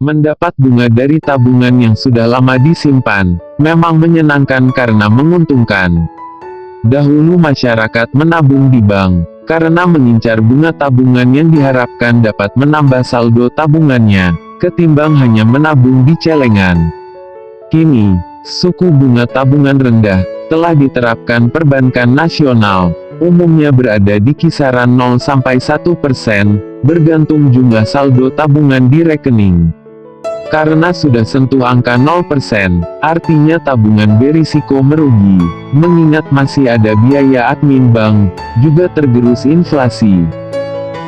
Mendapat bunga dari tabungan yang sudah lama disimpan, memang menyenangkan karena menguntungkan. Dahulu masyarakat menabung di bank, karena mengincar bunga tabungan yang diharapkan dapat menambah saldo tabungannya, ketimbang hanya menabung di celengan. Kini, suku bunga tabungan rendah, telah diterapkan perbankan nasional, umumnya berada di kisaran 0-1%, bergantung jumlah saldo tabungan di rekening. Karena sudah sentuh angka 0%, artinya tabungan berisiko merugi, mengingat masih ada biaya admin bank, juga tergerus inflasi.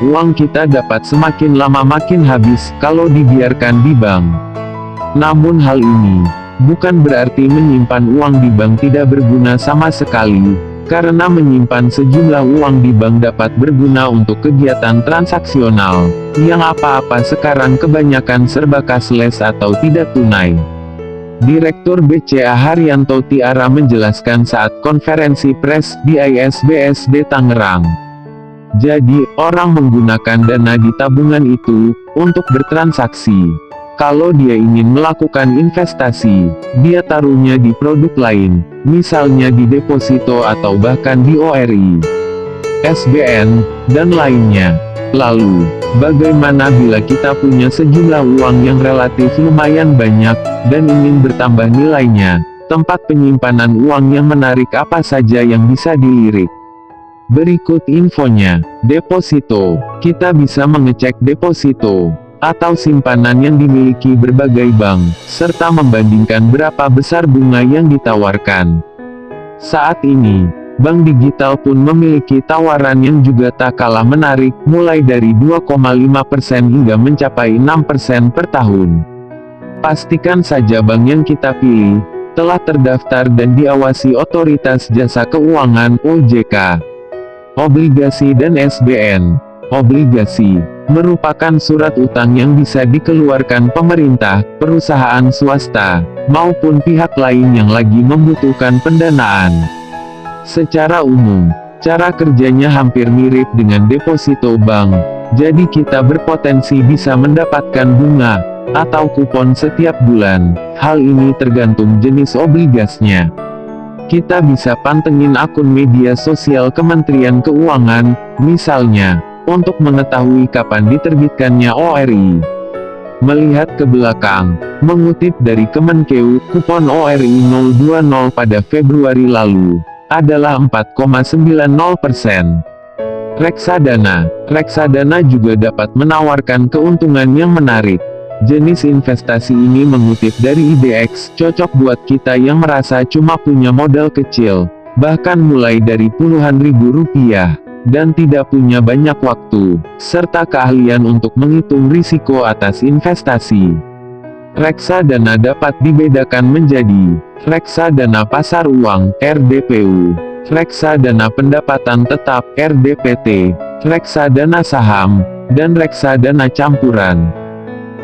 Uang kita dapat semakin lama makin habis kalau dibiarkan di bank. Namun hal ini bukan berarti menyimpan uang di bank tidak berguna sama sekali, karena menyimpan sejumlah uang di bank dapat berguna untuk kegiatan transaksional, yang apa-apa sekarang kebanyakan serba cashless atau tidak tunai. Direktur BCA Haryanto Tiara menjelaskan saat konferensi pers di ISBSD Tangerang. Jadi, orang menggunakan dana di tabungan itu untuk bertransaksi. Kalau dia ingin melakukan investasi, dia taruhnya di produk lain, misalnya di deposito atau bahkan di ORI, SBN, dan lainnya. Lalu, bagaimana bila kita punya sejumlah uang yang relatif lumayan banyak, dan ingin bertambah nilainya? Tempat penyimpanan uang yang menarik apa saja yang bisa dilirik? Berikut infonya. Deposito. Kita bisa mengecek deposito atau simpanan yang dimiliki berbagai bank, serta membandingkan berapa besar bunga yang ditawarkan. Saat ini, bank digital pun memiliki tawaran yang juga tak kalah menarik, mulai dari 2,5% hingga mencapai 6% per tahun. Pastikan saja bank yang kita pilih telah terdaftar dan diawasi Otoritas Jasa Keuangan (OJK). Obligasi dan SBN. Obligasi merupakan surat utang yang bisa dikeluarkan pemerintah, perusahaan swasta, maupun pihak lain yang lagi membutuhkan pendanaan. Secara umum, cara kerjanya hampir mirip dengan deposito bank, jadi kita berpotensi bisa mendapatkan bunga atau kupon setiap bulan. Hal ini tergantung jenis obligasinya. Kita bisa pantengin akun media sosial Kementerian Keuangan, misalnya, untuk mengetahui kapan diterbitkannya ORI. Melihat ke belakang, mengutip dari Kemenkeu, kupon ORI 020 pada Februari lalu adalah 4,90%. Reksadana. Reksadana juga dapat menawarkan keuntungan yang menarik. Jenis investasi ini mengutip dari IDX, cocok buat kita yang merasa cuma punya modal kecil, bahkan mulai dari puluhan ribu rupiah, dan tidak punya banyak waktu, serta keahlian untuk menghitung risiko atas investasi. Reksadana dapat dibedakan menjadi reksadana pasar uang (RDPU), reksadana pendapatan tetap (RDPT), reksadana saham, dan reksadana campuran.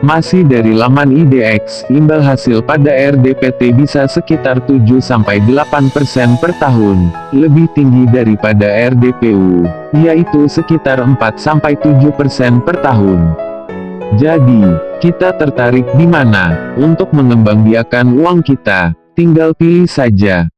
Masih dari laman IDX, imbal hasil pada RDPT bisa sekitar 7-8% per tahun, lebih tinggi daripada RDPU, yaitu sekitar 4-7% per tahun. Jadi, kita tertarik di mana untuk mengembangbiakan uang kita? Tinggal pilih saja.